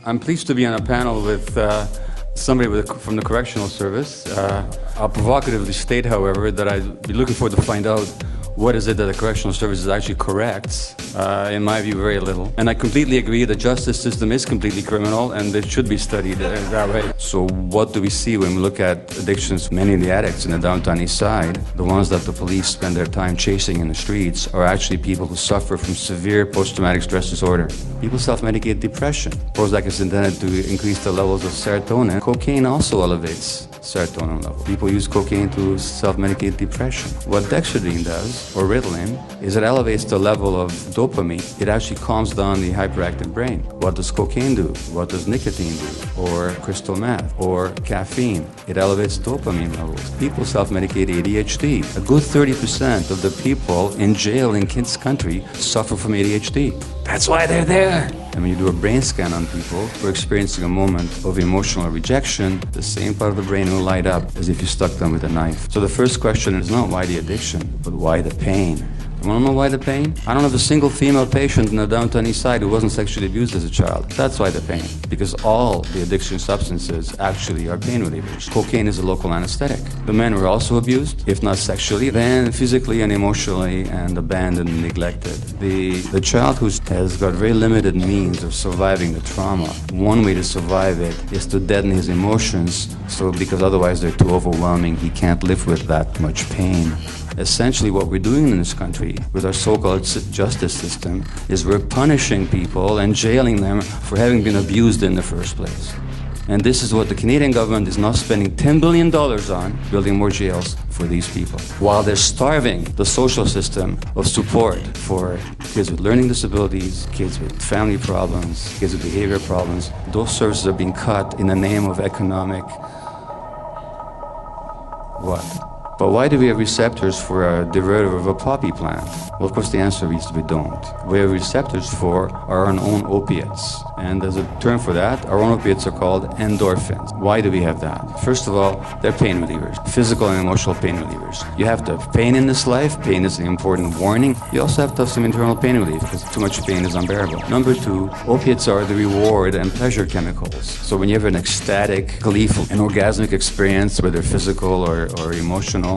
I'm pleased to be on a panel with somebody from the correctional service. I'll provocatively state, however, that I'd be looking forward to find out what is it that the correctional service actually corrects. In my view, very little. And I completely agree the justice system is completely criminal and it should be studied that way. So what do we see when we look at addictions? Many of the addicts in the downtown east side, the ones that the police spend their time chasing in the streets, are actually people who suffer from severe post-traumatic stress disorder. People self-medicate depression. Prozac is intended to increase the levels of serotonin. Cocaine also elevates serotonin level. People use cocaine to self-medicate depression. What dexedrine does, or Ritalin, is it elevates the level of dopamine. It actually calms down the hyperactive brain. What does cocaine do? What does nicotine do? Or crystal meth? Or caffeine? It elevates dopamine levels. People self-medicate ADHD. A good 30% of the people in jail in kids' country suffer from ADHD. That's why they're there. And when you do a brain scan on people who are experiencing a moment of emotional rejection, the same part of the brain will light up as if you stuck them with a knife. So the first question is not why the addiction, but why the pain? You want to know why the pain? I don't have a single female patient in the downtown east side who wasn't sexually abused as a child. That's why the pain. Because all the addiction substances actually are pain relievers. Cocaine is a local anesthetic. The men were also abused, if not sexually, then physically and emotionally, and abandoned and neglected. The child who has got very limited means of surviving the trauma, one way to survive it is to deaden his emotions, so because otherwise they're too overwhelming, he can't live with that much pain. Essentially what we're doing in this country with our so-called justice system is we're punishing people and jailing them for having been abused in the first place. And this is what the Canadian government is now spending $10 billion on, building more jails for these people, while they're starving the social system of support for kids with learning disabilities, kids with family problems, kids with behavior problems. Those services are being cut in the name of economic what? But why do we have receptors for a derivative of a poppy plant? Well, of course, the answer is we don't. We have receptors for our own opiates. And there's a term for that. Our own opiates are called endorphins. Why do we have that? First of all, they're pain relievers, physical and emotional pain relievers. You have to have pain in this life. Pain is an important warning. You also have to have some internal pain relief because too much pain is unbearable. Number two, opiates are the reward and pleasure chemicals. So when you have an ecstatic, gleeful, an orgasmic experience, whether physical or emotional,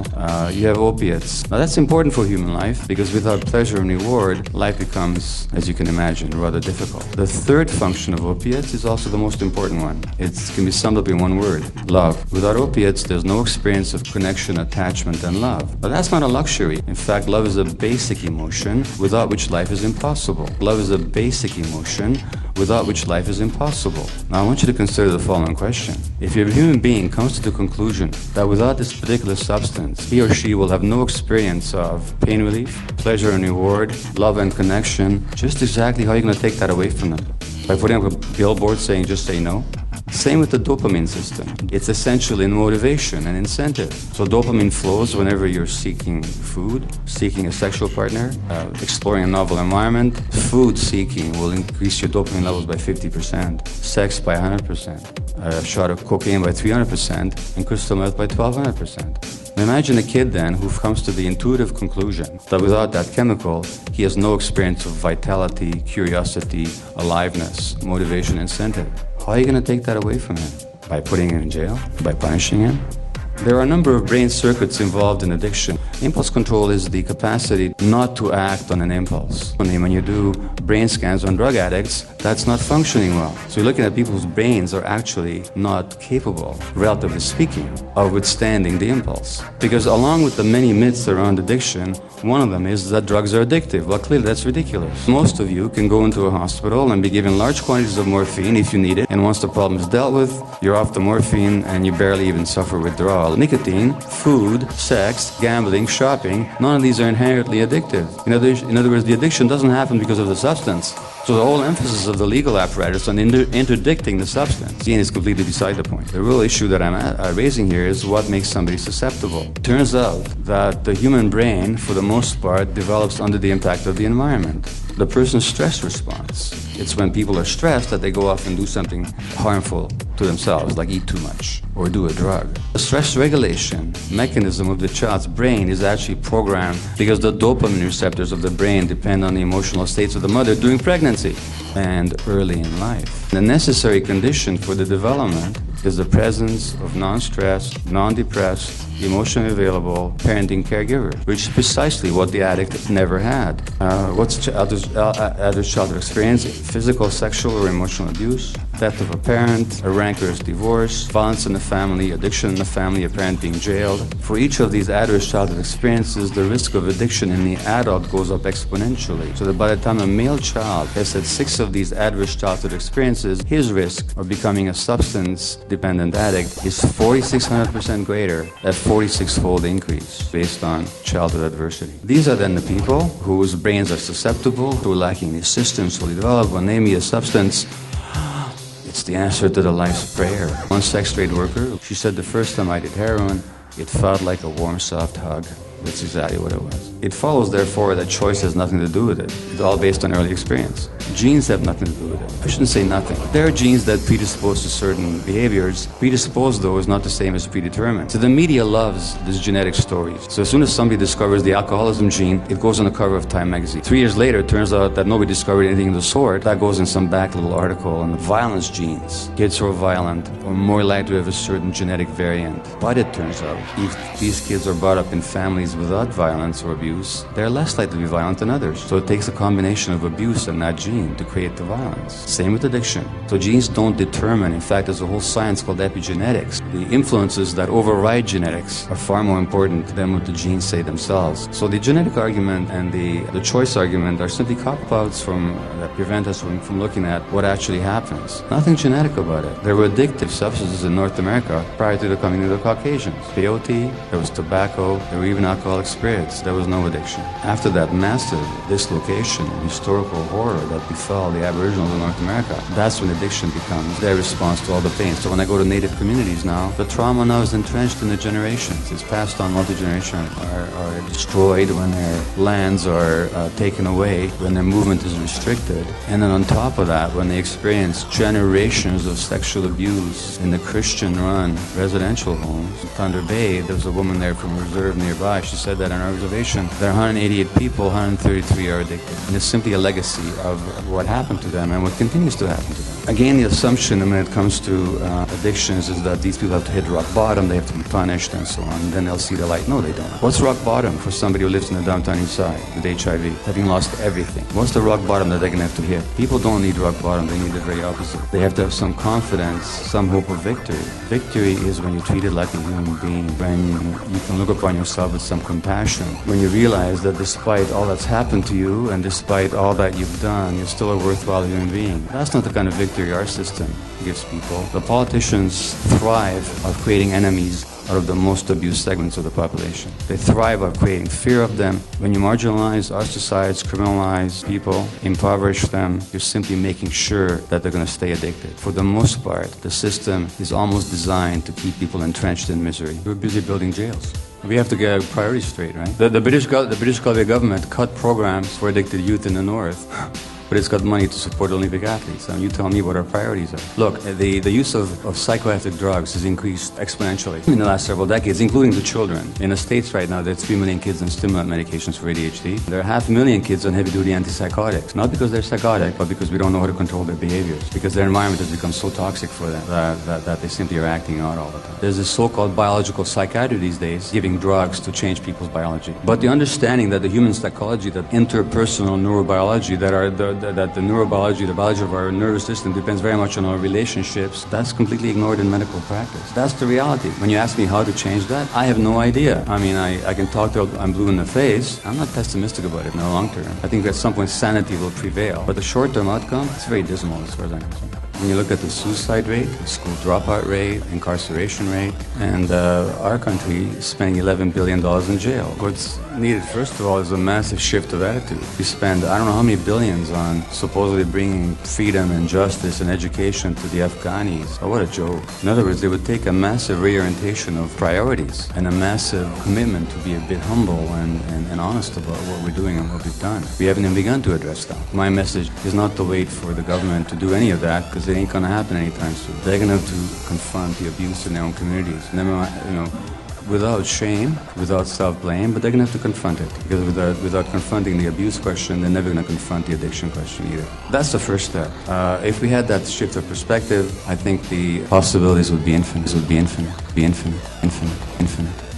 you have opiates. Now that's important for human life because without pleasure and reward, life becomes, as you can imagine, rather difficult. The third function of opiates is also the most important one. It can be summed up in one word: love. Without opiates, there's no experience of connection, attachment, and love. But that's not a luxury. In fact, love is a basic emotion without which life is impossible. Love is a basic emotion without which life is impossible. Now I want you to consider the following question. If a human being comes to the conclusion that without this particular substance, he or she will have no experience of pain relief, pleasure and reward, love and connection, just exactly how are you going to take that away from them? By putting up a billboard saying just say no? Same with the dopamine system. It's essentially motivation and incentive. So dopamine flows whenever you're seeking food, seeking a sexual partner, exploring a novel environment. Food seeking will increase your dopamine levels by 50%, sex by 100%, a shot of cocaine by 300%, and crystal meth by 1200%. Imagine a kid then who comes to the intuitive conclusion that without that chemical, he has no experience of vitality, curiosity, aliveness, motivation, incentive. How are you going to take that away from him? By putting him in jail? By punishing him? There are a number of brain circuits involved in addiction. Impulse control is the capacity not to act on an impulse. When you do brain scans on drug addicts, that's not functioning well. So you're looking at people whose brains are actually not capable, relatively speaking, of withstanding the impulse. Because along with the many myths around addiction, one of them is that drugs are addictive. Well, clearly that's ridiculous. Most of you can go into a hospital and be given large quantities of morphine if you need it, and once the problem is dealt with, you're off the morphine and you barely even suffer withdrawal. Nicotine, food, sex, gambling, shopping, none of these are inherently addictive. In other words, the addiction doesn't happen because of the substance. So the whole emphasis of the legal apparatus on interdicting the substance is completely beside the point. The real issue that I'm raising here is what makes somebody susceptible. It turns out that the human brain, for the most part, develops under the impact of the environment. the person's stress response. It's when people are stressed that they go off and do something harmful to themselves, like eat too much or do a drug. The stress regulation mechanism of the child's brain is actually programmed because the dopamine receptors of the brain depend on the emotional states of the mother during pregnancy and early in life. The necessary condition for the development is the presence of non-stressed, non-depressed, emotionally available parenting caregivers, which is precisely what the addict never had. What's adult childhood experience? Physical, sexual, or emotional abuse, death of a parent, a rancorous divorce, violence in the family, addiction in the family, a parent being jailed. For each of these adverse childhood experiences, the risk of addiction in the adult goes up exponentially. So that by the time a male child has had 6 of these adverse childhood experiences, his risk of becoming a substance-dependent addict is 4,600% greater, at 46-fold increase based on childhood adversity. These are then the people whose brains are susceptible, who are lacking these systems fully developed. When they meet a substance, it's the answer to the life's prayer. One sex trade worker, she said the first time I did heroin, it felt like a warm, soft hug. That's exactly what it was. It follows, therefore, that choice has nothing to do with it. It's all based on early experience. Genes have nothing to do with it. I shouldn't say nothing. There are genes that predispose to certain behaviors. Predisposed, though, is not the same as predetermined. So the media loves these genetic stories. So as soon as somebody discovers the alcoholism gene, it goes on the cover of Time magazine. 3 years later, it turns out that nobody discovered anything of the sort. That goes in some back little article on the violence genes. Kids who are violent are more likely to have a certain genetic variant. But it turns out, if these kids are brought up in families without violence or abuse, they're less likely to be violent than others. So it takes a combination of abuse and that gene to create the violence. Same with addiction. So genes don't determine. In fact, there's a whole science called epigenetics. The influences that override genetics are far more important than what the genes say themselves. So the genetic argument and the choice argument are simply cop-outs that prevent us from looking at what actually happens. Nothing genetic about it. There were addictive substances in North America prior to the coming of the Caucasians. Peyote, there was tobacco, there were even alcoholic spirits. There was no addiction. After that massive dislocation and historical horror that befell the Aboriginals in North America, that's when addiction becomes their response to all the pain. So when I go to native communities now, the trauma now is entrenched in the generations. It's passed on multi-generation, are destroyed when their lands are taken away, when their movement is restricted. And then on top of that, when they experience generations of sexual abuse in the Christian-run residential homes. In Thunder Bay, there was a woman there from a reserve nearby. She said that on our reservation, there are 188 people, 133 are addicted. And it's simply a legacy of what happened to them and what continues to happen to them. Again, the assumption when it comes to addictions is that these people have to hit rock bottom, they have to be punished and so on, and then they'll see the light. No, they don't. What's rock bottom for somebody who lives in the downtown east side with HIV, having lost everything? What's the rock bottom that they're going to have to hit? People don't need rock bottom, they need the very opposite. They have to have some confidence, some hope of victory. Victory is when you're treated like a human being, when you can look upon yourself with some compassion, when you realize that despite all that's happened to you and despite all that you've done, you're still a worthwhile human being. That's not the kind of victory our system gives people. The politicians thrive on creating enemies out of the most abused segments of the population. They thrive on creating fear of them. When you marginalize, ostracize, criminalize people, impoverish them, you're simply making sure that they're going to stay addicted. For the most part, the system is almost designed to keep people entrenched in misery. We're busy building jails. We have to get our priorities straight, right? The British Columbia government cut programs for addicted youth in the north. But it's got money to support Olympic athletes. You tell me what our priorities are. Look, the use of psychoactive drugs has increased exponentially in the last several decades, including the children. In the States right now, there are 3 million kids on stimulant medications for ADHD. There are 500,000 kids on heavy-duty antipsychotics, not because they're psychotic, but because we don't know how to control their behaviors, because their environment has become so toxic for them that they simply are acting out all the time. There's this so-called biological psychiatry these days, giving drugs to change people's biology. But the understanding that the human psychology, that interpersonal neurobiology, that the neurobiology, the biology of our nervous system depends very much on our relationships, that's completely ignored in medical practice. That's the reality. When you ask me how to change that, I have no idea. I mean, I can talk till I'm blue in the face. I'm not pessimistic about it in the long term. I think at some point sanity will prevail. But the short-term outcome, it's very dismal as far as I'm concerned. When you look at the suicide rate, the school dropout rate, incarceration rate, and our country is spending $11 billion in jail. It's needed, first of all, is a massive shift of attitude. We spend, I don't know how many billions on supposedly bringing freedom and justice and education to the Afghanis. Oh, what a joke. In other words, they would take a massive reorientation of priorities and a massive commitment to be a bit humble and honest about what we're doing and what we've done. We haven't even begun to address that. My message is not to wait for the government to do any of that, because it ain't going to happen anytime soon. They're going to have to confront the abuse in their own communities. Never mind, without shame, without self-blame, but they're going to have to confront it. Because without confronting the abuse question, they're never going to confront the addiction question either. That's the first step. If we had that shift of perspective, I think the possibilities would be infinite. Be infinite. Be infinite. Infinite. Infinite.